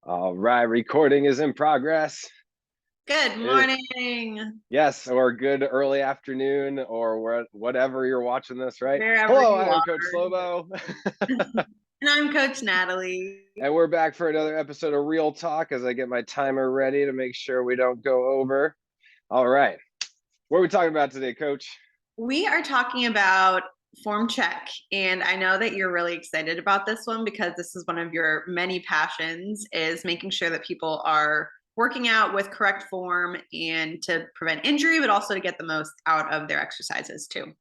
All right, recording is in progress. Good morning. Yes, or good early afternoon, or whatever you're watching this, right? Wherever Hello, you I'm Coach are. Slobo. And I'm Coach Natalie. And we're back for another episode of Real Talk as I get my timer ready to make sure we don't go over. All right. What are we talking about today, Coach? We are talking about form check. And I know that you're really excited about this one because this is one of your many passions, is making sure that people are working out with correct form and to prevent injury, but also to get the most out of their exercises too.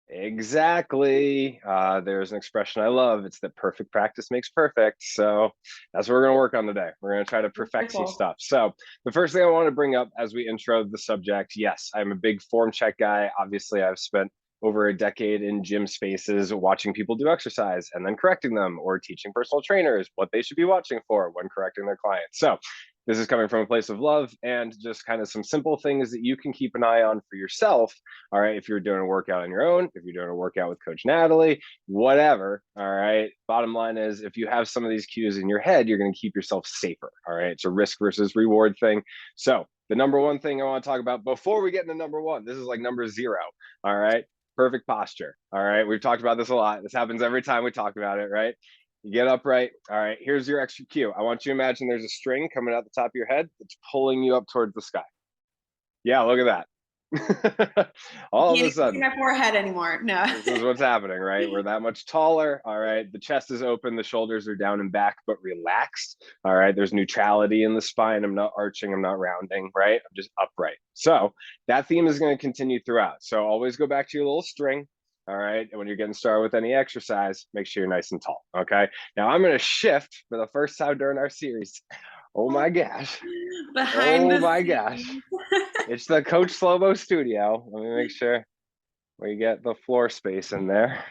Exactly. There's an expression I love. It's that perfect practice makes perfect. So that's what we're going to work on today. We're going to try to perfect some stuff. So the first thing I want to bring up as we intro the subject, yes, I'm a big form check guy. Obviously, I've spent over a decade in gym spaces watching people do exercise and then correcting them, or teaching personal trainers what they should be watching for when correcting their clients. So this is coming from a place of love and just kind of some simple things that you can keep an eye on for yourself. All right. If you're doing a workout on your own, if you're doing a workout with Coach Natalie, whatever. All right. Bottom line is, if you have some of these cues in your head, you're going to keep yourself safer. All right. It's a risk versus reward thing. So the number one thing I want to talk about before we get into number one, this is like number 0. All right. Perfect posture. All right. We've talked about this a lot. This happens every time we talk about it, right? You get upright. All right, here's your extra cue. I want you to imagine there's a string coming out the top of your head that's pulling you up towards the sky. Yeah, look at that. All of a sudden, my forehead anymore. No. This is what's happening, right? We're that much taller. All right, the chest is open, the shoulders are down and back, but relaxed. All right, there's neutrality in the spine. I'm not arching, I'm not rounding, right? I'm just upright. So that theme is going to continue throughout. So always go back to your little string. All right. And when you're getting started with any exercise, make sure you're nice and tall. Okay. Now I'm going to shift for the first time during our series. Oh my gosh. Behind Oh the my gosh. scenes. It's the Coach Slobo studio. Let me make sure we get the floor space in there.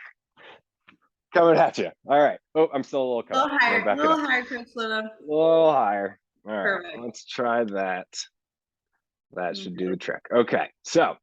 Coming at you. All right. Oh, I'm still a little A little covered. higher, Back it up. Coach Luna. A little higher. All right. Perfect. Let's try that. That should do the trick. Okay. So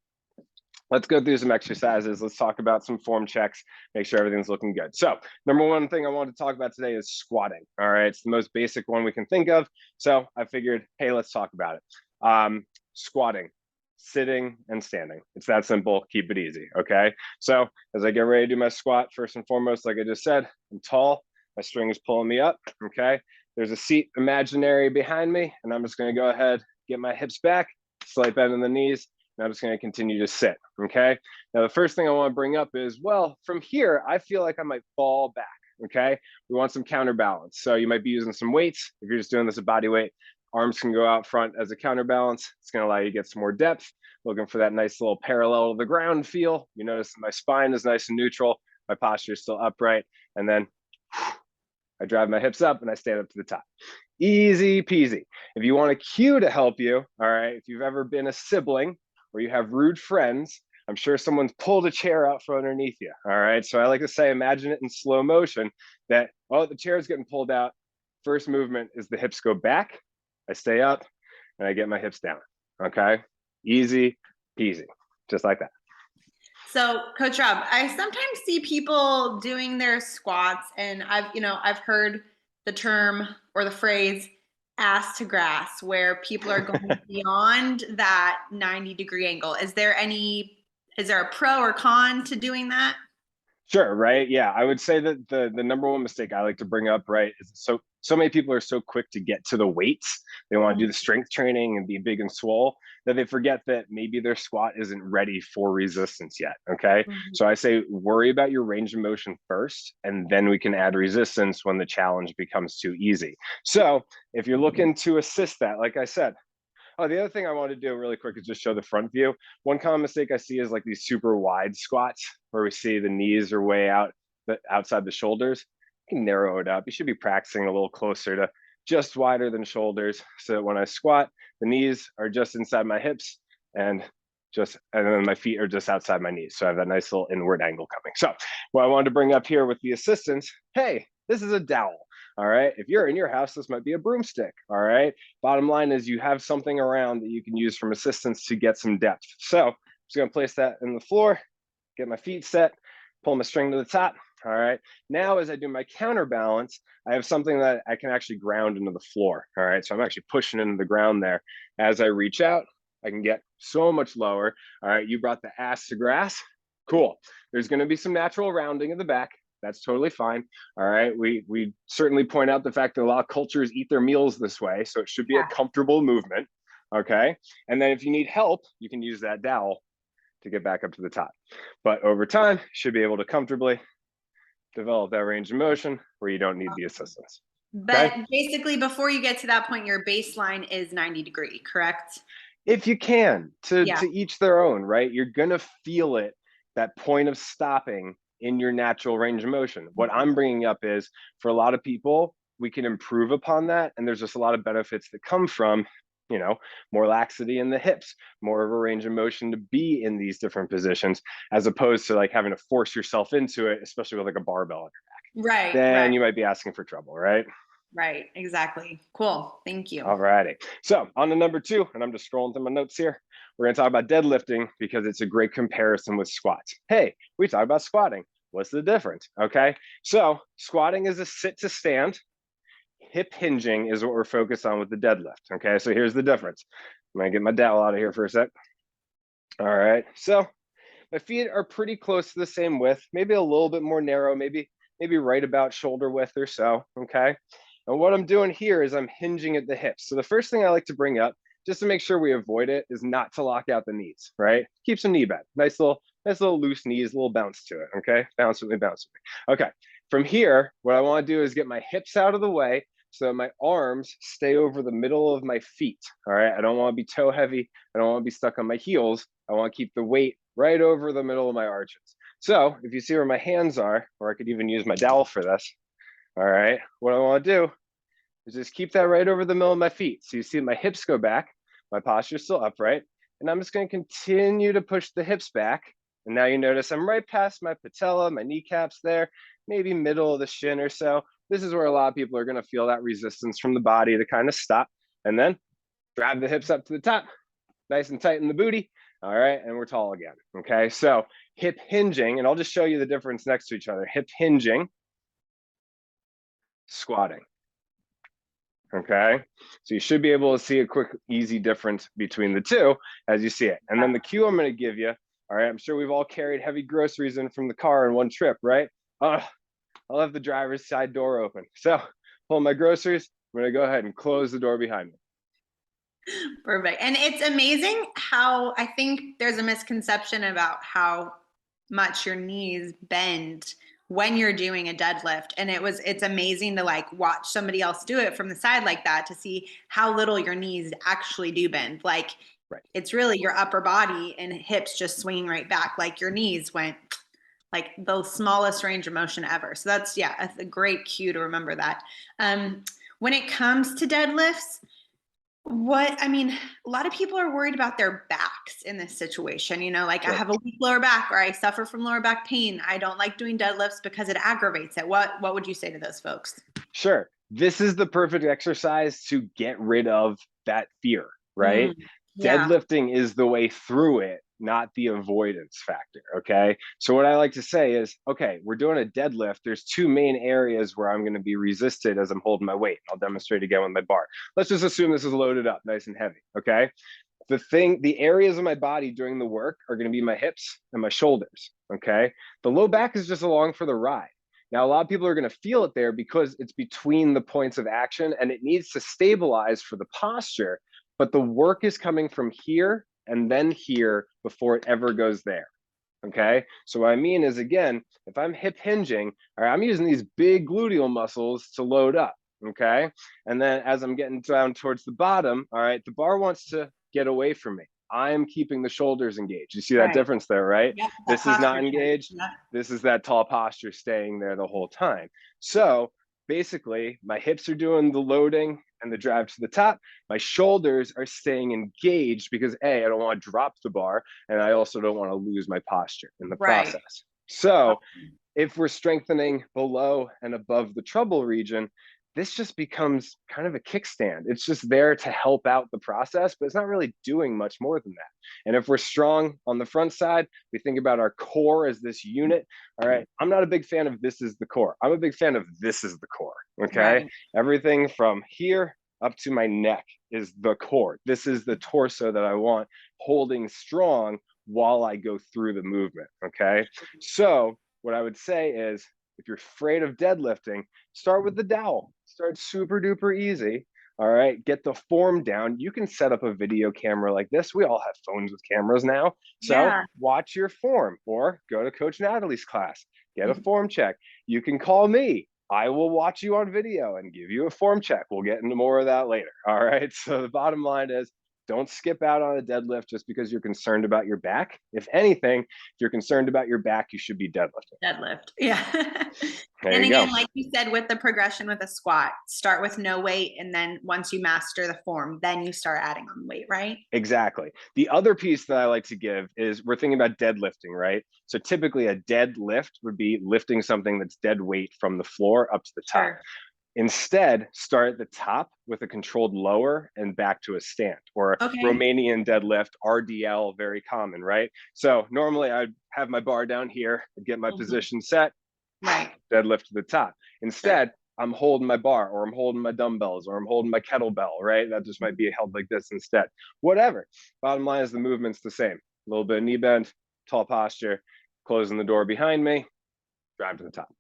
let's go through some exercises. Let's talk about some form checks, make sure everything's looking good. So number one thing I wanted to talk about today is squatting. All right. It's the most basic one we can think of. So I figured, hey, let's talk about it. Squatting, sitting and standing. It's that simple. Keep it easy. Okay. So as I get ready to do my squat, first and foremost, like I just said, I'm tall. My string is pulling me up. Okay. There's a seat imaginary behind me, and I'm just going to go ahead, get my hips back, slight bend in the knees. And I'm just going to continue to sit. Okay. Now, the first thing I want to bring up is, well, from here, I feel like I might fall back. Okay. We want some counterbalance. So you might be using some weights. If you're just doing this at body weight, arms can go out front as a counterbalance. It's going to allow you to get some more depth, looking for that nice little parallel to the ground feel. You notice my spine is nice and neutral. My posture is still upright. And then I drive my hips up and I stand up to the top. Easy peasy. If you want a cue to help you, all right, if you've ever been a sibling or you have rude friends, I'm sure someone's pulled a chair out from underneath you. All right. So I like to say, imagine it in slow motion that, oh, the chair is getting pulled out. First movement is the hips go back. I stay up and I get my hips down. Okay. Easy peasy. Just like that. So, Coach Rob, I sometimes see people doing their squats, and I've heard the term or the phrase ass to grass, where people are going beyond that 90-degree angle. Is there a pro or con to doing that? Sure, right? Yeah, I would say that the number one mistake I like to bring up, right, is so many people are so quick to get to the weights. They want to do the strength training and be big and swole that they forget that maybe their squat isn't ready for resistance yet. Okay. So I say worry about your range of motion first, and then we can add resistance when the challenge becomes too easy. So if you're looking to assist that, like I said, oh, the other thing I want to do really quick is just show the front view. One common mistake I see is like these super wide squats where we see the knees are way out, outside the shoulders. You can narrow it up. You should be practicing a little closer to just wider than shoulders, so that when I squat, the knees are just inside my hips and then my feet are just outside my knees. So I have that nice little inward angle coming. So what I wanted to bring up here with the assistance, hey, this is a dowel. All right. If you're in your house, this might be a broomstick. All right. Bottom line is you have something around that you can use from assistance to get some depth. So I'm just going to place that in the floor, get my feet set, pull my string to the top, All right. Now, as I do my counterbalance, I have something that I can actually ground into the floor. All right. So I'm actually pushing into the ground there. As I reach out, I can get so much lower. All right. You brought the ass to grass. Cool. There's going to be some natural rounding in the back. That's totally fine. All right. We certainly point out the fact that a lot of cultures eat their meals this way. So it should be a comfortable movement. Okay. And then if you need help, you can use that dowel to get back up to the top. But over time, you should be able to comfortably develop that range of motion where you don't need the assistance. But basically, before you get to that point, your baseline is 90-degree, correct? If you can, to each their own, right? You're gonna feel it, that point of stopping in your natural range of motion. What I'm bringing up is, for a lot of people, we can improve upon that, and there's just a lot of benefits that come from, more laxity in the hips, more of a range of motion to be in these different positions, as opposed to like having to force yourself into it, especially with like a barbell on your back. Right. Then you might be asking for trouble, right? Right, exactly. Cool. Thank you. All righty. So on to number 2, and I'm just scrolling through my notes here. We're going to talk about deadlifting because it's a great comparison with squats. Hey, we talked about squatting. What's the difference? Okay. So squatting is a sit to stand. Hip hinging is what we're focused on with the deadlift. Okay. So here's the difference. I'm going to get my dowel out of here for a sec. All right. So my feet are pretty close to the same width, maybe a little bit more narrow, maybe right about shoulder width or so. Okay. And what I'm doing here is I'm hinging at the hips. So the first thing I like to bring up, just to make sure we avoid it, is not to lock out the knees, right? Keep some knee bend. Nice little loose knees, a little bounce to it, okay? Bounce with me, bounce with me. Okay, from here, what I wanna do is get my hips out of the way so that my arms stay over the middle of my feet, all right? I don't wanna be toe heavy. I don't wanna be stuck on my heels. I wanna keep the weight right over the middle of my arches. So if you see where my hands are, or I could even use my dowel for this, all right, what I wanna do is just keep that right over the middle of my feet. So you see my hips go back, my posture's still upright, and I'm just gonna continue to push the hips back. And now you notice I'm right past my patella, my kneecaps there, maybe middle of the shin or so. This is where a lot of people are gonna feel that resistance from the body to kind of stop. And then drive the hips up to the top, nice and tight in the booty. All right, and we're tall again, okay? So hip hinging, and I'll just show you the difference next to each other. Hip hinging, squatting. Okay, so you should be able to see a quick, easy difference between the two as you see it. And then the cue I'm going to give you, all right, I'm sure we've all carried heavy groceries in from the car in one trip, right? I'll have the driver's side door open. So pull my groceries, I'm going to go ahead and close the door behind me. Perfect. And it's amazing how I think there's a misconception about how much your knees bend when you're doing a deadlift. And it's amazing to like watch somebody else do it from the side like that to see how little your knees actually do bend. Like it's really your upper body and hips just swinging right back. Like your knees went like the smallest range of motion ever. So that's a great cue to remember that. When it comes to deadlifts, a lot of people are worried about their backs in this situation. Like I have a weak lower back or I suffer from lower back pain. I don't like doing deadlifts because it aggravates it. What would you say to those folks? Sure. This is the perfect exercise to get rid of that fear, right? Deadlifting is the way through it, not the avoidance factor, okay? So what I like to say is, okay, we're doing a deadlift. There's 2 main areas where I'm gonna be resisted as I'm holding my weight. I'll demonstrate again with my bar. Let's just assume this is loaded up, nice and heavy, okay? The areas of my body doing the work are gonna be my hips and my shoulders, okay? The low back is just along for the ride. Now, a lot of people are going to feel it there because it's between the points of action and it needs to stabilize for the posture, but the work is coming from here and then here before it ever goes there. Okay. So what I mean is, again, if I'm hip hinging, all right, I'm using these big gluteal muscles to load up. Okay. And then as I'm getting down towards the bottom, all right, the bar wants to get away from me. I'm keeping the shoulders engaged. You see that difference there, right? Yep, this is not engaged. Yep. This is that tall posture staying there the whole time. So basically, my hips are doing the loading and the drive to the top. My shoulders are staying engaged because I don't want to drop the bar, and I also don't want to lose my posture in the process. So if we're strengthening below and above the trouble region, this just becomes kind of a kickstand. It's just there to help out the process, but it's not really doing much more than that. And if we're strong on the front side, we think about our core as this unit. All right. I'm not a big fan of this is the core. I'm a big fan of this is the core. Okay. Right. Everything from here up to my neck is the core. This is the torso that I want holding strong while I go through the movement. Okay. So what I would say is, if you're afraid of deadlifting, start with the dowel. Start super duper easy. All right. Get the form down. You can set up a video camera like this. We all have phones with cameras now. So Yeah. watch your form or go to Coach Natalie's class. Get a form check. You can call me. I will watch you on video and give you a form check. We'll get into more of that later. All right. So the bottom line is, don't skip out on a deadlift just because you're concerned about your back. If anything, if you're concerned about your back, you should be deadlifting. Deadlift. Yeah. There And you again, go. like you said, with the progression with a squat, start with no weight. And then once you master the form, then you start adding on weight, right? Exactly. The other piece that I like to give is we're thinking about deadlifting, right? So typically a deadlift would be lifting something that's dead weight from the floor up to the top. Sure. Instead, start at the top with a controlled lower and back to a stand, or Okay. Romanian deadlift, RDL, very common, right? So normally I'd have my bar down here, I'd get my position set, Right. deadlift to the top. Instead, I'm holding my bar, or I'm holding my dumbbells, or I'm holding my kettlebell, right? That just might be held like this instead. Whatever. Bottom line is the movement's the same. A little bit of knee bend, tall posture, closing the door behind me, drive to the top.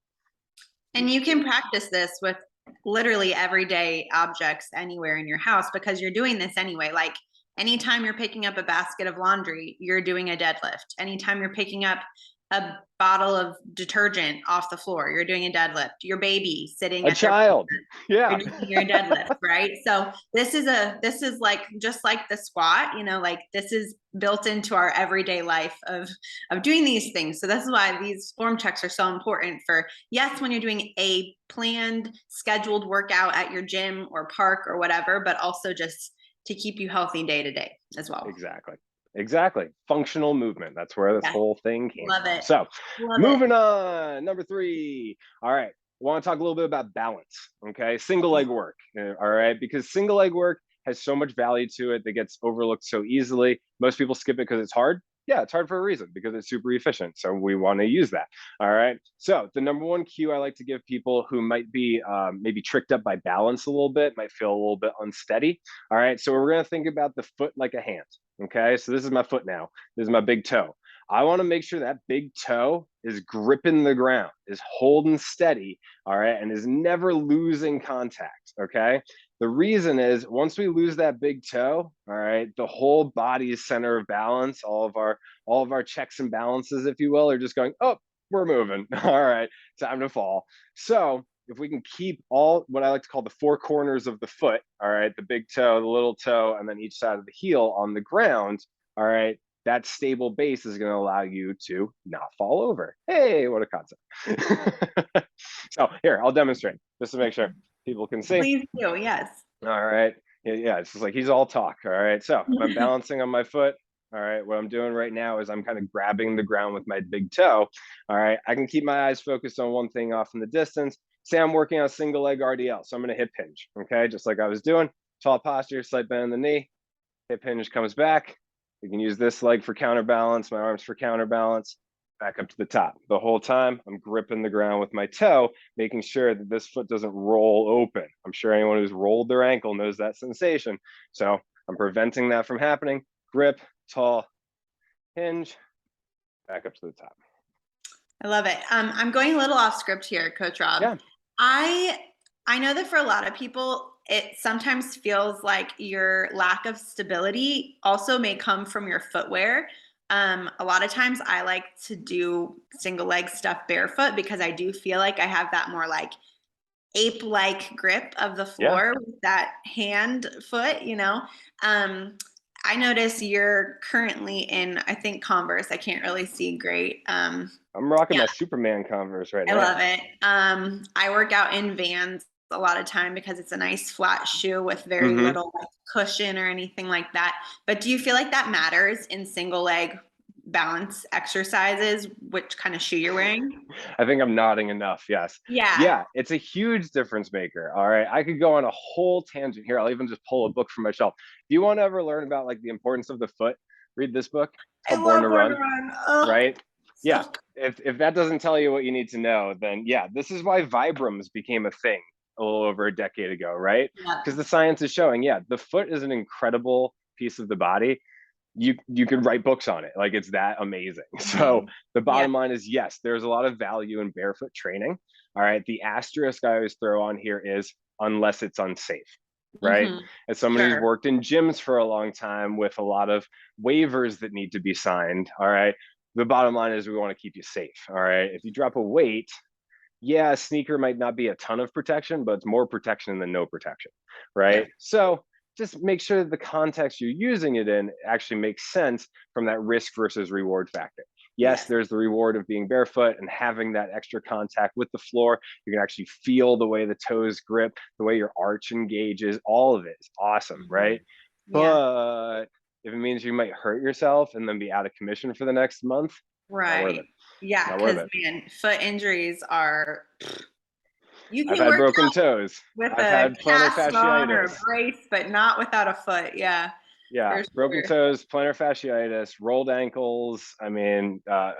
And you can practice this with literally everyday objects anywhere in your house because you're doing this anyway. Like anytime you're picking up a basket of laundry, you're doing a deadlift. Anytime you're picking up a bottle of detergent off the floor, you're doing a deadlift. Your baby sitting A at their child. Yeah. you're doing your deadlift, right? So this is like just like the squat, you know, like this is built into our everyday life of doing these things. So this is why these form checks are so important for, yes, when you're doing a planned scheduled workout at your gym or park or whatever, but also just to keep you healthy day to day as well. Exactly. Functional movement. That's where this whole thing came Love from. it. So Love moving on, number 3. All right. I want to talk a little bit about balance. Okay. Single leg work. All right. Because single leg work has so much value to it that gets overlooked so easily. Most people skip it because it's hard. Yeah, it's hard for a reason, because it's super efficient. So we want to use that. All right. So the number one cue I like to give people who might be maybe tricked up by balance a little bit, might feel a little bit unsteady. All right. So we're going to think about the foot like a hand. Okay. So this is my foot now. This is my big toe. I want to make sure that big toe is gripping the ground, is holding steady, all right, and is never losing contact, okay? The reason is, once we lose that big toe, all right, the whole body's center of balance, all of our checks and balances, if you will, are just going, oh, we're moving. All right, time to fall. So if we can keep all what I like to call the 4 corners of the foot, all right, the big toe, the little toe, and then each side of the heel on the ground, all right, that stable base is going to allow you to not fall over. Hey, what a concept. So here, I'll demonstrate just to make sure people can see. Please do. Yes. All right. Yeah, it's just like he's all talk. All right. So if I'm balancing on my foot, all right, what I'm doing right now is I'm kind of grabbing the ground with my big toe. All right. I can keep my eyes focused on one thing off in the distance. Say I'm working on a single leg RDL. So I'm going to hip hinge. Okay. Just like I was doing. Tall posture, slight bend in the knee. Hip hinge comes back. We can use this leg for counterbalance, my arms for counterbalance, back up to the top. The whole time, I'm gripping the ground with my toe, making sure that this foot doesn't roll open. I'm sure anyone who's rolled their ankle knows that sensation. So I'm preventing that from happening. Grip, tall, hinge, back up to the top. I love it. I'm going a little off script here, Coach Rob. Yeah. I know that for a lot of people, it sometimes feels like your lack of stability also may come from your footwear. A lot of times I like to do single leg stuff barefoot because I do feel like I have that more like ape-like grip of the floor with that hand foot, you know. I notice you're currently in, I think, Converse. I can't really see great. I'm rocking my Superman Converse right now. I love it. I work out in Vans a lot of time because it's a nice flat shoe with very little like, cushion or anything like that. But do you feel like that matters in single leg balance exercises, which kind of shoe you're wearing? I think I'm nodding enough. Yes. Yeah. Yeah, it's a huge difference maker. All right. I could go on a whole tangent here. I'll even just pull a book from my shelf. If you want to ever learn about like the importance of the foot, read this book. It's I called Born to love Born to Run, Run. Ugh, right? Yeah. so If that doesn't tell you what you need to know, then yeah, this is why Vibrams became a thing a little over a decade ago, right? yeah. Because the science is showing, yeah, the foot is an incredible piece of the body. You could write books on it, like it's that amazing. So the Yeah. bottom line is, yes, there's a lot of value in barefoot training. All right, the asterisk I always throw on here is unless it's unsafe, right? Mhm. As somebody who's Sure. worked in gyms for a long time with a lot of waivers that need to be signed, all right, the bottom line is we want to keep you safe. All right, if you drop a weight, yeah, a sneaker might not be a ton of protection, but it's more protection than no protection, right? Yeah. So just make sure that the context you're using it in actually makes sense from that risk versus reward factor. Yes, Yes. there's the reward of being barefoot and having that extra contact with the floor. You can actually feel the way the toes grip, the way your arch engages, all of it is awesome, right? Yeah. But if it means you might hurt yourself and then be out of commission for the next month, not worth Right. it. Yeah, Not worth because it. man, foot injuries are you I've can had work broken out toes. with I've a had plantar cast on or a fasciitis. brace, but not without a foot. Yeah, Yeah, for broken sure. toes, plantar fasciitis, rolled ankles. I mean, Cuts.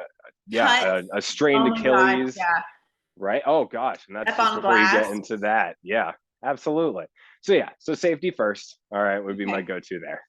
yeah, a strained Oh my God. Achilles, Yeah. right? Oh gosh, and that's Step just on before you get glass. into that. Yeah, absolutely. So yeah, so safety first. All right, would be my Okay. go-to there.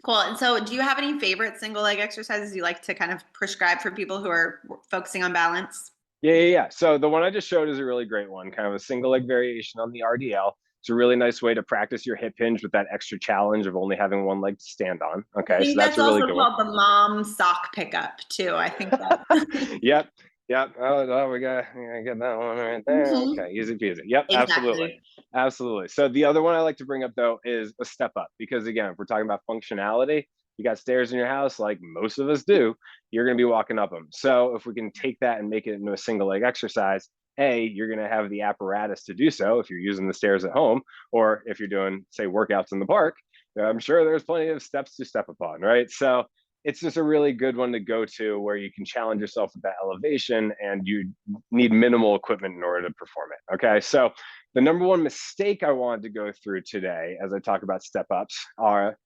Cool. And so, do you have any favorite single leg exercises you like to kind of prescribe for people who are focusing on balance? Yeah. So the one I just showed is a really great one, kind of a single leg variation on the RDL. It's a really nice way to practice your hip hinge with that extra challenge of only having one leg to stand on. I Okay, so think that's that's a really also good one. called the mom sock pickup too. I think that. Yep. Yep. We gotta get that one right there. Mhm. Okay, easy peasy. Yep, absolutely. Exactly. Absolutely. So the other one I like to bring up though is a step up because again, if we're talking about functionality, you got stairs in your house like most of us do, you're going to be walking up them. So if we can take that and make it into a single leg exercise, you're going to have the apparatus to do so if you're using the stairs at home or if you're doing say workouts in the park. I'm sure there's plenty of steps to step upon, right? So it's just a really good one to go to where you can challenge yourself with that elevation and you need minimal equipment in order to perform it. Okay. So the number one mistake I wanted to go through today as I talk about step ups are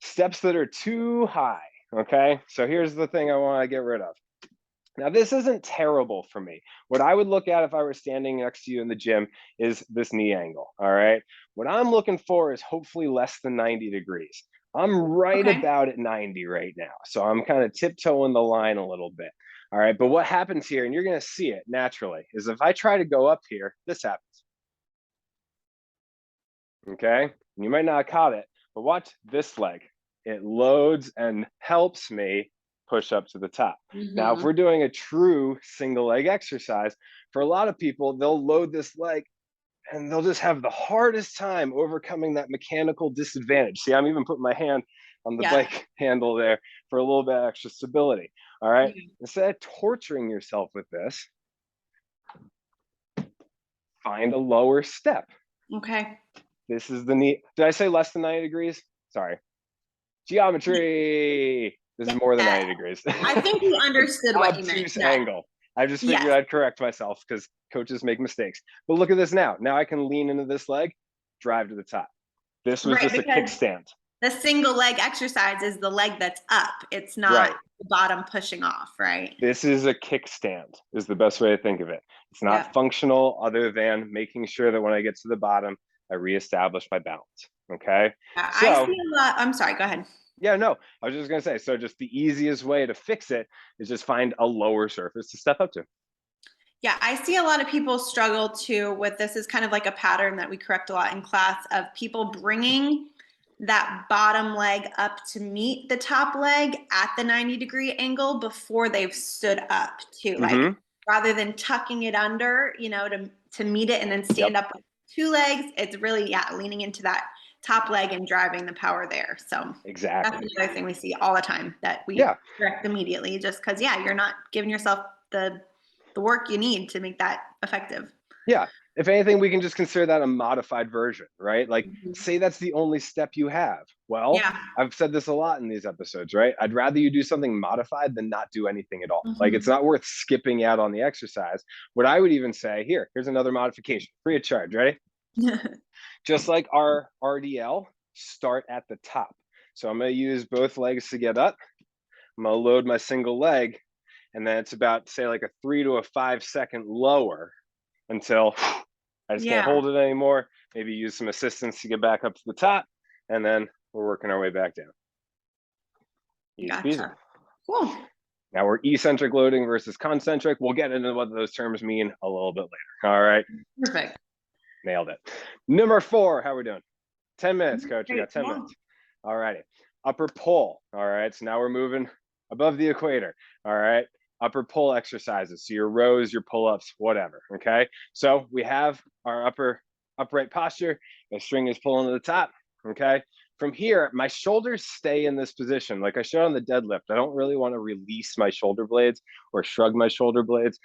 steps that are too high. Okay. So here's the thing I want to get rid of. Now, this isn't terrible for me. What I would look at if I were standing next to you in the gym is this knee angle. All right. What I'm looking for is hopefully less than 90 degrees. I'm right Okay. about at 90 right now. So I'm kind of tiptoeing the line a little bit. All right. But what happens here, and you're going to see it naturally, is if I try to go up here, this happens. Okay. And you might not have caught it, but watch this leg. It loads and helps me push up to the top. Now, if Mhm. we're doing a true single leg exercise, for a lot of people, they'll load this leg and they'll just have the hardest time overcoming that mechanical disadvantage. See, I'm even putting my hand on the Yeah. bike handle there for a little bit extra stability. All right. Yeah. Instead of torturing yourself with this, find a lower step. Okay. This is the knee. Did I say less than 90 degrees? Sorry. Geometry. This is more than Yeah. 90 degrees. I think you understood what you meant. Obtuse Yeah. angle. I just figured Yes. I'd correct myself because coaches make mistakes. But look at this now. Now I can lean into this leg, drive to the top. This was Right. just a Because kickstand. the single leg exercise is the leg that's up. It's Right. not the bottom pushing off, right? This is a kickstand, is the best way to think of it. It's not Yeah. functional other than making sure that when I get to the bottom, I reestablish my balance. Okay. Yeah, I So, see a lot. I'm sorry, go ahead. yeah, no, I was just going to say, so just the easiest way to fix it is just find a lower surface to step up to. Yeah, I see a lot of people struggle too with this is kind of like a pattern that we correct a lot in class of people bringing that bottom leg up to meet the top leg at the 90-degree angle before they've stood up too. Like Mm-hmm. rather than tucking it under, to meet it and then stand Yep. up with two legs, it's really leaning into that top leg and driving the power there. So that's Exactly. another thing we see all the time that we Yeah. correct immediately just because you're not giving yourself the work you need to make that effective. Yeah. if anything, we can just consider that a modified version, right? Like, say that's the only step you have. Well, Yeah. I've said this a lot in these episodes, right? I'd rather you do something modified than not do anything at all. Like, it's not worth skipping out on the exercise. What I would even say, here's another modification, free of charge, ready? Just like our RDL, start at the top. So I'm going to use both legs to get up. I'm going to load my single leg, and then it's about, say, like a 3 to 5 second lower until I just can't hold it anymore. Maybe use some assistance to get back up to the top, and then we're working our way back down. Easy peasy. Cool. Now we're eccentric loading versus concentric. We'll get into what those terms mean a little bit later. All right. Perfect. Nailed it. Number 4, how are we doing? 10 minutes, coach. We got 10 minutes. All righty. Upper pull. All right. So now we're moving above the equator. All right. Upper pull exercises. So your rows, your pull-ups, whatever. Okay. So we have our upright posture. The string is pulling to the top. Okay. From here, my shoulders stay in this position. Like I showed on the deadlift, I don't really want to release my shoulder blades or shrug my shoulder blades.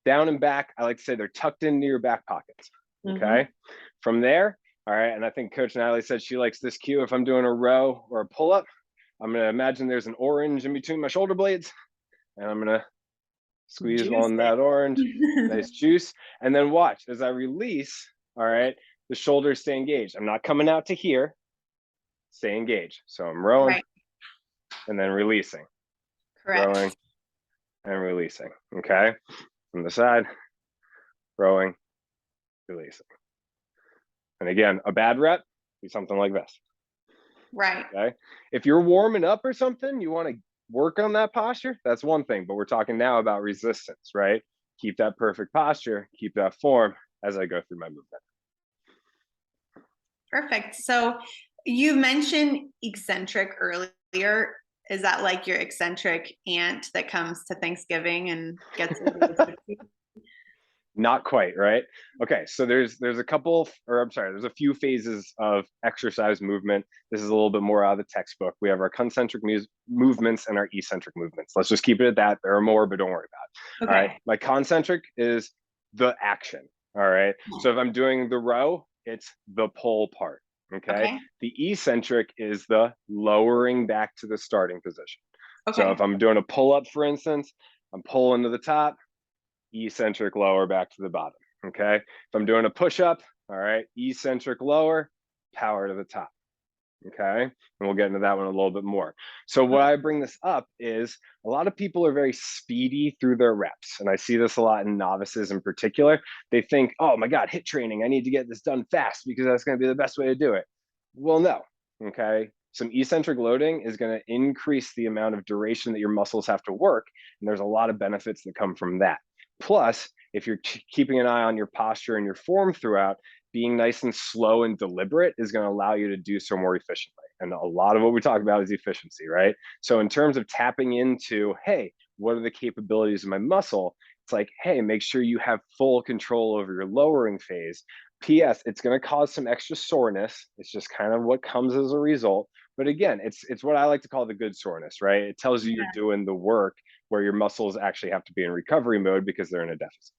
Down and back, I like to say they're tucked into your back pockets. Okay. From there, all right. And I think Coach Natalie said she likes this cue. If I'm doing a row or a pull-up, I'm going to imagine there's an orange in between my shoulder blades, and I'm going to squeeze on that orange, nice juice. And then watch as I release, all right, the shoulders stay engaged. I'm not coming out to here, stay engaged. So I'm rowing and then releasing. Correct. Rowing and releasing. Okay. From the side, rowing, releasing. And again, a bad rep, do something like this. Right. Okay. If you're warming up or something, you want to work on that posture, that's one thing, but we're talking now about resistance, right? Keep that perfect posture, keep that form as I go through my movement. Perfect. So you mentioned eccentric earlier. Is that like your eccentric aunt that comes to Thanksgiving and gets Not quite, right? Okay, so there's a couple, or I'm sorry, there's a few phases of exercise movement. This is a little bit more out of the textbook. We have our concentric movements and our eccentric movements. Let's just keep it at that. There are more, but don't worry about it. All right, my concentric is the action. All right, so if I'm doing the row, it's the pull part. Okay, the eccentric is the lowering back to the starting position. So if I'm doing a pull up, for instance, I'm pulling to the top, eccentric lower back to the bottom. Okay. If I'm doing a push up, all right, eccentric lower, power to the top. Okay. And we'll get into that one a little bit more. So why I bring this up is a lot of people are very speedy through their reps. And I see this a lot in novices in particular. They think, oh my God, HIIT training, I need to get this done fast because that's going to be the best way to do it. Well, no. Okay. Some eccentric loading is going to increase the amount of duration that your muscles have to work. And there's a lot of benefits that come from that. Plus, if you're keeping an eye on your posture and your form throughout, being nice and slow and deliberate is going to allow you to do so more efficiently. And a lot of what we talk about is efficiency, right? So in terms of tapping into, hey, what are the capabilities of my muscle? It's like, hey, make sure you have full control over your lowering phase. P.S. It's going to cause some extra soreness. It's just kind of what comes as a result. But again, it's what I like to call the good soreness, right? It tells you you're doing the work where your muscles actually have to be in recovery mode because they're in a deficit.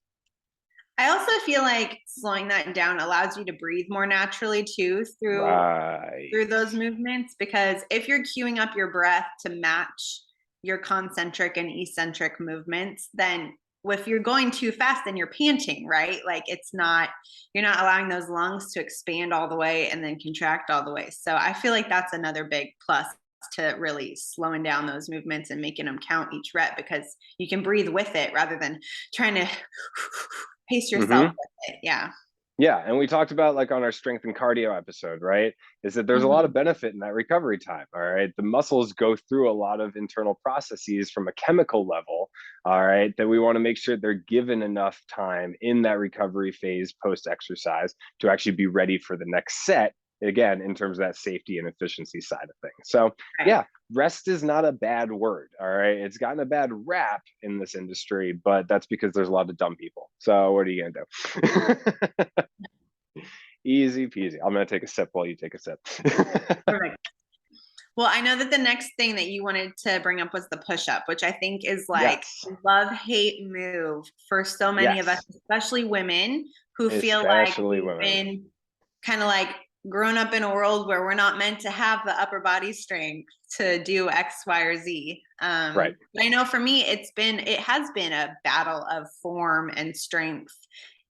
I also feel like slowing that down allows you to breathe more naturally too through those movements, because if you're queuing up your breath to match your concentric and eccentric movements, then if you're going too fast, then you're panting, right? Like you're not allowing those lungs to expand all the way and then contract all the way. So I feel like that's another big plus to really slowing down those movements and making them count each rep, because you can breathe with it rather than trying to pace yourself with it. Yeah, and we talked about, like, on our strength and cardio episode, right, is that there's a lot of benefit in that recovery time. All right, the muscles go through a lot of internal processes from a chemical level, all right, that we want to make sure they're given enough time in that recovery phase post exercise to actually be ready for the next set, again, in terms of that safety and efficiency side of things. So yeah, rest is not a bad word. All right, it's gotten a bad rap in this industry, but that's because there's a lot of dumb people. So what are you gonna do? Easy peasy. I'm gonna take a sip while you take a sip. Perfect. Well, I know that the next thing that you wanted to bring up was the push-up, which I think is like Yes. a love-hate move for so many of us, Yes. especially women who feel like Especially we've women. been kind of like grown up in a world where we're not meant to have the upper body strength to do X, Y, or Z. Right. But I know for me, it has been a battle of form and strength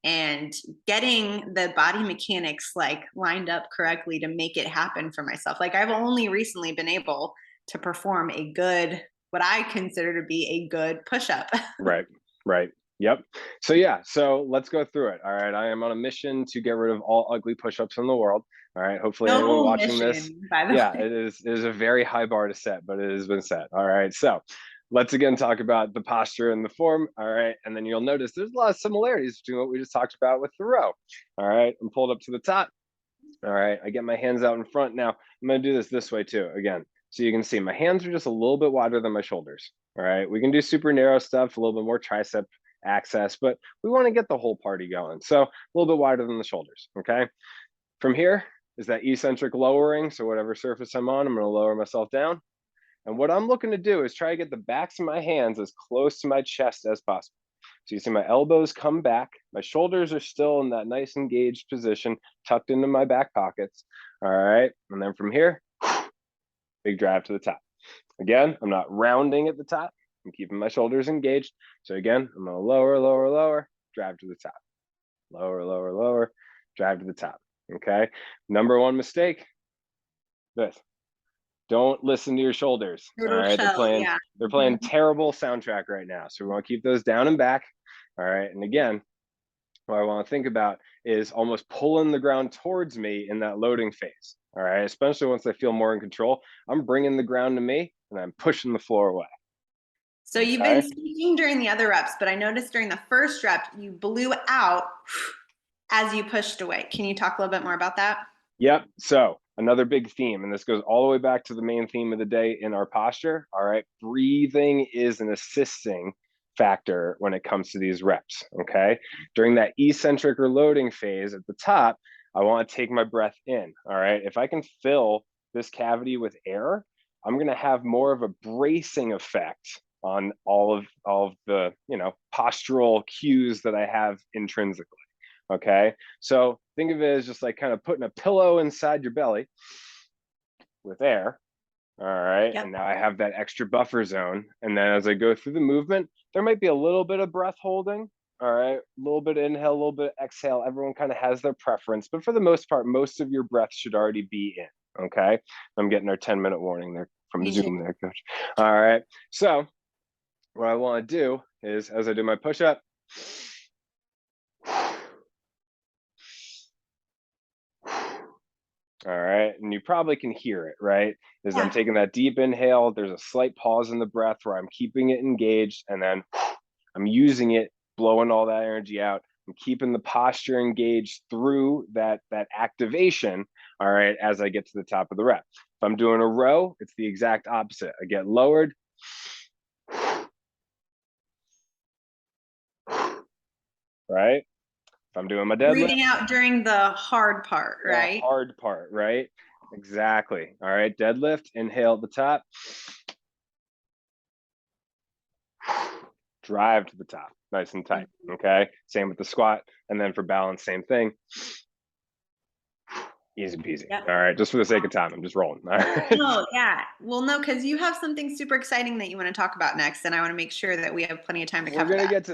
and getting the body mechanics like lined up correctly to make it happen for myself. Like I've only recently been able to perform a good, what I consider to be a good push-up. Right. Right. Yep. So yeah, so let's go through it. All right. I am on a mission to get rid of all ugly push-ups in the world. All right. Hopefully anyone Noble watching this, mission, by the yeah, way. it is a very high bar to set, but it has been set. All right. So let's again talk about the posture and the form. All right. And then you'll notice there's a lot of similarities between what we just talked about with the row. All right. I'm pulled up to the top. All right. I get my hands out in front. Now I'm going to do this way too. Again, so you can see my hands are just a little bit wider than my shoulders. All right. We can do super narrow stuff, a little bit more tricep access, but we want to get the whole party going. So a little bit wider than the shoulders. Okay. From here is that eccentric lowering. So whatever surface I'm on, I'm going to lower myself down. And what I'm looking to do is try to get the backs of my hands as close to my chest as possible. So you see my elbows come back, my shoulders are still in that nice engaged position, tucked into my back pockets. All right. And then from here, big drive to the top. Again, I'm not rounding at the top. I'm keeping my shoulders engaged. So again, I'm gonna lower, lower, lower, drive to the top. Lower, lower, lower, drive to the top. Okay. Number one mistake, this. Don't listen to your shoulders. All Brutal right. shell, yeah. They're playing terrible soundtrack right now. So we want to keep those down and back. All right. And again, what I want to think about is almost pulling the ground towards me in that loading phase. All right. Especially once I feel more in control, I'm bringing the ground to me and I'm pushing the floor away. So you've been speaking during the other reps, but I noticed during the first rep, you blew out as you pushed away. Can you talk a little bit more about that? Yep. So another big theme, and this goes all the way back to the main theme of the day in our posture. All right. Breathing is an assisting factor when it comes to these reps. Okay. During that eccentric or loading phase at the top, I want to take my breath in. All right. If I can fill this cavity with air, I'm going to have more of a bracing effect on all of the, postural cues that I have intrinsically. Okay. So think of it as just like kind of putting a pillow inside your belly with air. All right. Yep. And now I have that extra buffer zone. And then as I go through the movement, there might be a little bit of breath holding. All right. A little bit of inhale, a little bit of exhale. Everyone kind of has their preference. But for the most part, most of your breath should already be in. Okay. I'm getting our 10-minute warning there from Zoom there, coach. All right. So what I want to do is as I do my push up, all right. And you probably can hear it, right? As I'm taking that deep inhale, there's a slight pause in the breath where I'm keeping it engaged and then I'm using it, blowing all that energy out. I'm keeping the posture engaged through that activation, all right, as I get to the top of the rep. If I'm doing a row, it's the exact opposite. I get lowered. Right? If I'm doing my deadlift. Breathing out during the hard part, right? The hard part, right? Exactly. All right, deadlift, inhale at the top. Drive to the top, nice and tight, okay? Same with the squat. And then for balance, same thing. Easy peasy. Yep. All right, just for the sake of time, I'm just rolling. All right. No, yeah. Well, no, because you have something super exciting that you want to talk about next, and I want to make sure that we have plenty of time to cover that. We're gonna get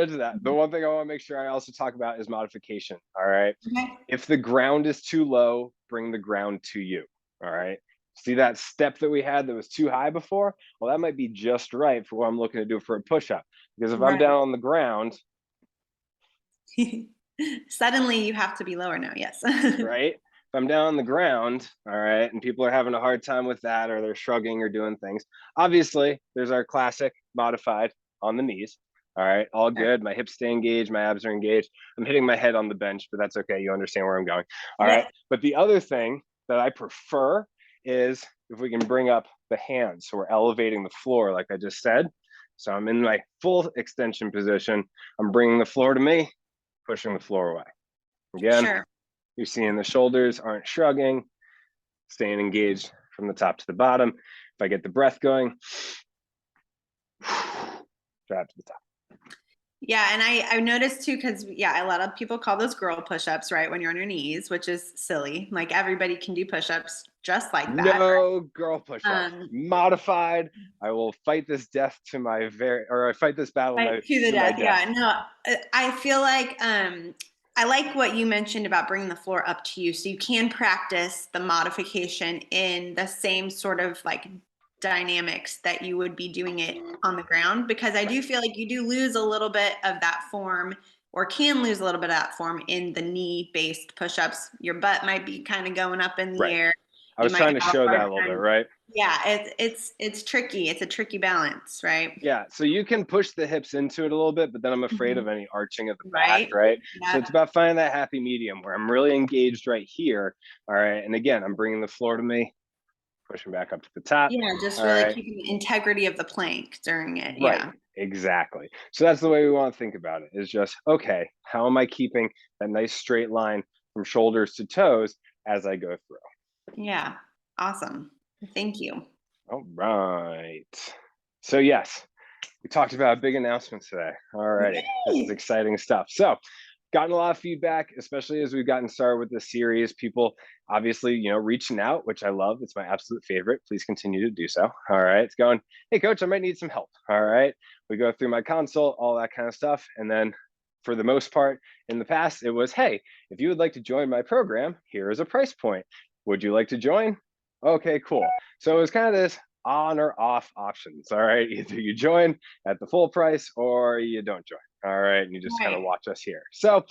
to that. The one thing I want to make sure I also talk about is modification. All right. Okay. If the ground is too low, bring the ground to you. All right. See that step that we had that was too high before? Well, that might be just right for what I'm looking to do for a push-up. Because if I'm down on the ground, suddenly you have to be lower now. Yes. Right. If I'm down on the ground, all right, and people are having a hard time with that, or they're shrugging or doing things, obviously there's our classic modified on the knees. All right, all good. My hips stay engaged, my abs are engaged. I'm hitting my head on the bench, but that's okay. You understand where I'm going. All right. But the other thing that I prefer is if we can bring up the hands. So we're elevating the floor, like I just said. So I'm in my full extension position. I'm bringing the floor to me, pushing the floor away. Again, you're seeing the shoulders aren't shrugging, staying engaged from the top to the bottom. If I get the breath going, drop to the top. Yeah, and I noticed too, because yeah, a lot of people call those girl push-ups, right, when you're on your knees, which is silly. Like everybody can do push-ups just like that. No girl push-up. Um, Modified. I will fight this death to my I fight this battle Right, to the to my death. death. Yeah, no, I feel like I like what you mentioned about bringing the floor up to you, so you can practice the modification in the same sort of like dynamics that you would be doing it on the ground, because I do feel like you do lose a little bit of that form, or can lose a little bit of that form in the knee-based push-ups. Your butt might be kind of going up in the Right. air. I You was might trying to have a show hard that a little bit, time. right? Yeah, it's tricky. It's a tricky balance, right? Yeah, so you can push the hips into it a little bit, but then I'm afraid of Mhm. any arching of the back, Right? right? So Yeah. it's about finding that happy medium where I'm really engaged right here. All right. And again, I'm bringing the floor to me, pushing back up to the top. Yeah, just All really right. keeping the integrity of the plank during it. Right. Yeah. Exactly. So that's the way we want to think about it, is just, okay, how am I keeping that nice straight line from shoulders to toes as I go through? Yeah. Awesome. Thank you. All right. So yes, we talked about big announcements today. All righty. This is Yay! exciting stuff. So gotten a lot of feedback, especially as we've gotten started with this series. People obviously, reaching out, which I love. It's my absolute favorite. Please continue to do so. All right. It's going, hey, coach, I might need some help. All right. We go through my consult, all that kind of stuff. And then for the most part in the past, it was, hey, if you would like to join my program, here is a price point. Would you like to join? Okay, cool. So it was kind of this on or off options. All right. Either you join at the full price or you don't join. All right. And you just kind of Right. watch us here. So,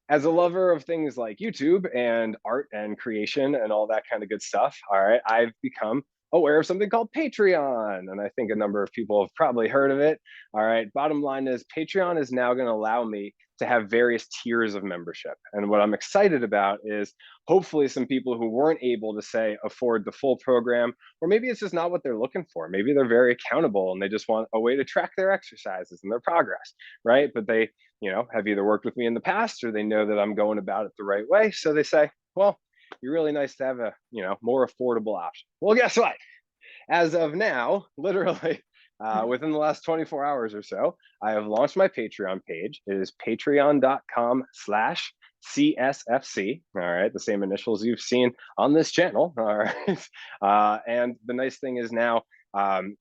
as a lover of things like YouTube and art and creation and all that kind of good stuff, all right, I've become aware of something called Patreon. And I think a number of people have probably heard of it. All right. Bottom line is Patreon is now going to allow me to have various tiers of membership. And what I'm excited about is hopefully some people who weren't able to say afford the full program, or maybe it's just not what they're looking for. Maybe they're very accountable and they just want a way to track their exercises and their progress, right? But they, have either worked with me in the past or they know that I'm going about it the right way. So they say, well, you're really nice to have a, more affordable option. Well, guess what? As of now, literally within the last 24 hours or so, I have launched my Patreon page. It is patreon.com/CSFC. All right. The same initials you've seen on this channel. All right. And the nice thing is now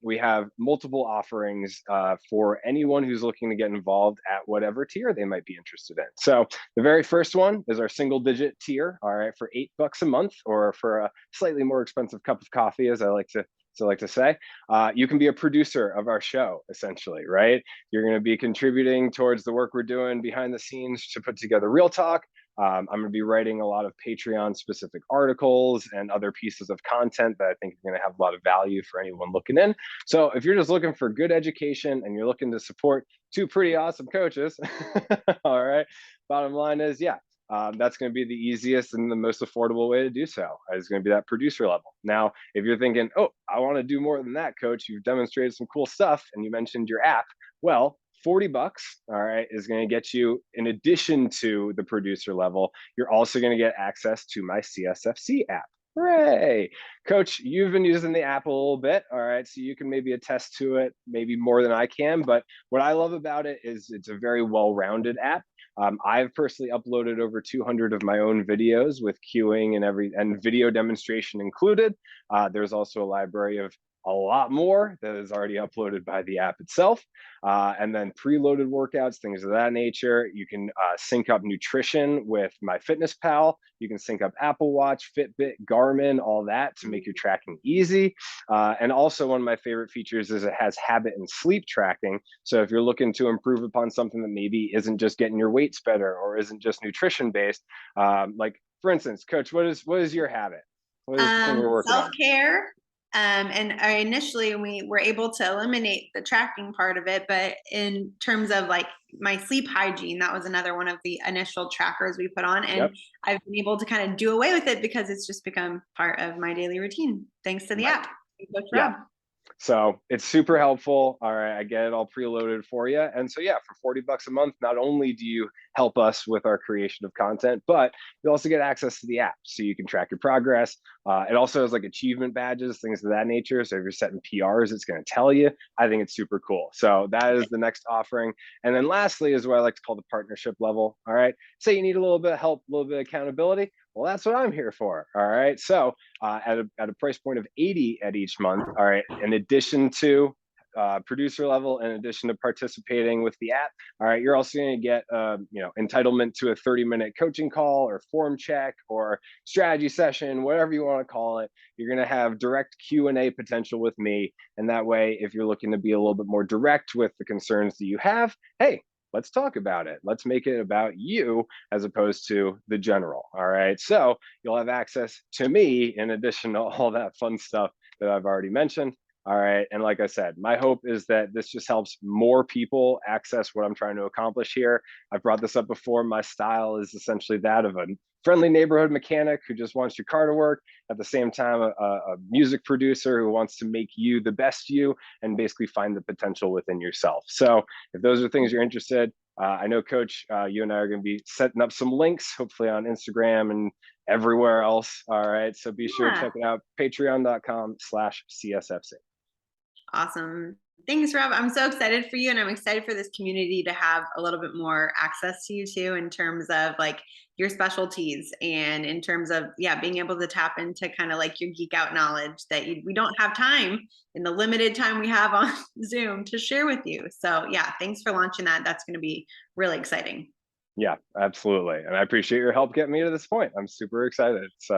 we have multiple offerings for anyone who's looking to get involved at whatever tier they might be interested in. So the very first one is our single digit tier, all right, for $8 a month, or for a slightly more expensive cup of coffee, as I like to say. You can be a producer of our show, essentially, right? You're going to be contributing towards the work we're doing behind the scenes to put together Real Talk. I'm going to be writing a lot of Patreon specific articles and other pieces of content that I think are going to have a lot of value for anyone looking in. So if you're just looking for good education and you're looking to support two pretty awesome coaches, all right, bottom line is, that's going to be the easiest and the most affordable way to do so. Is going to be that producer level. Now, if you're thinking, oh, I want to do more than that, coach, you've demonstrated some cool stuff and you mentioned your app. Well, $40, all right, is going to get you, in addition to the producer level, you're also going to get access to my CSFC app. Hooray! Coach, you've been using the app a little bit, all right, so you can maybe attest to it, maybe more than I can, but what I love about it is it's a very well-rounded app. I've personally uploaded over 200 of my own videos with cueing and video demonstration included. There's also a library of a lot more that is already uploaded by the app itself. And then preloaded workouts, things of that nature. You can sync up nutrition with MyFitnessPal. You can sync up Apple Watch, Fitbit, Garmin, all that to make your tracking easy. And also one of my favorite features is it has habit and sleep tracking. So if you're looking to improve upon something that maybe isn't just getting your weights better or isn't just nutrition based, like for instance, coach, what is your habit? What is the thing you're working on? Self-care. And initially we were able to eliminate the tracking part of it, but in terms of like my sleep hygiene, that was another one of the initial trackers we put on, and Yep. I've been able to kind of do away with it because it's just become part of my daily routine thanks to the Right. app. Coach Yeah. Rob. So it's super helpful. All right, I get it all preloaded for you. And so yeah, for 40 bucks a month, not only do you help us with our creation of content, but you also get access to the app so you can track your progress. It also has like achievement badges, things of that nature. So if you're setting PRs, it's going to tell you. I think it's super cool. So that is the next offering. And then lastly is what I like to call the partnership level. All right. Say you need a little bit of help, a little bit of accountability. Well, that's what I'm here for. All right. So at a price point of 80 at each month. All right. In addition to producer level, in addition to participating with the app, all right, you're also going to get entitlement to a 30-minute coaching call or form check or strategy session, whatever you want to call it. You're going to have direct Q&A potential with me, and that way, if you're looking to be a little bit more direct with the concerns that you have, hey, let's talk about it. Let's make it about you as opposed to the general. All right. So you'll have access to me in addition to all that fun stuff that I've already mentioned. All right. And like I said, my hope is that this just helps more people access what I'm trying to accomplish here. I've brought this up before. My style is essentially that of a friendly neighborhood mechanic who just wants your car to work. At the same time, a music producer who wants to make you the best you and basically find the potential within yourself. So if those are things you're interested, I know, Coach, you and I are going to be setting up some links, hopefully on Instagram and everywhere else. All right. So be sure to Yeah. check it out, patreon.com/CSFC. Awesome. Thanks, Rob. I'm so excited for you, and I'm excited for this community to have a little bit more access to you too, in terms of like your specialties and in terms of being able to tap into kind of like your geek out knowledge that we don't have time in the limited time we have on Zoom to share with you. So yeah, thanks for launching that. That's going to be really exciting. Yeah, absolutely. And I appreciate your help getting me to this point. I'm super excited. It's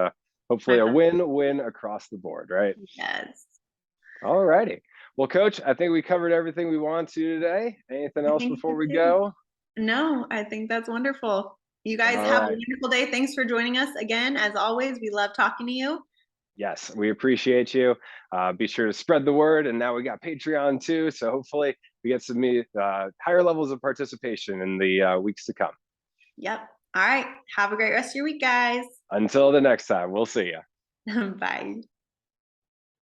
hopefully a win-win across the board, right? Yes. All righty. Well, Coach, I think we covered everything we want to today. Anything I else think before so we too. go? No, I think that's wonderful. You guys All have a right. wonderful day. Thanks for joining us again. As always, we love talking to you. Yes, we appreciate you. Be sure to spread the word. And now we got Patreon too. So hopefully we get some higher levels of participation in the weeks to come. Yep. All right. Have a great rest of your week, guys. Until the next time, we'll see you. Bye.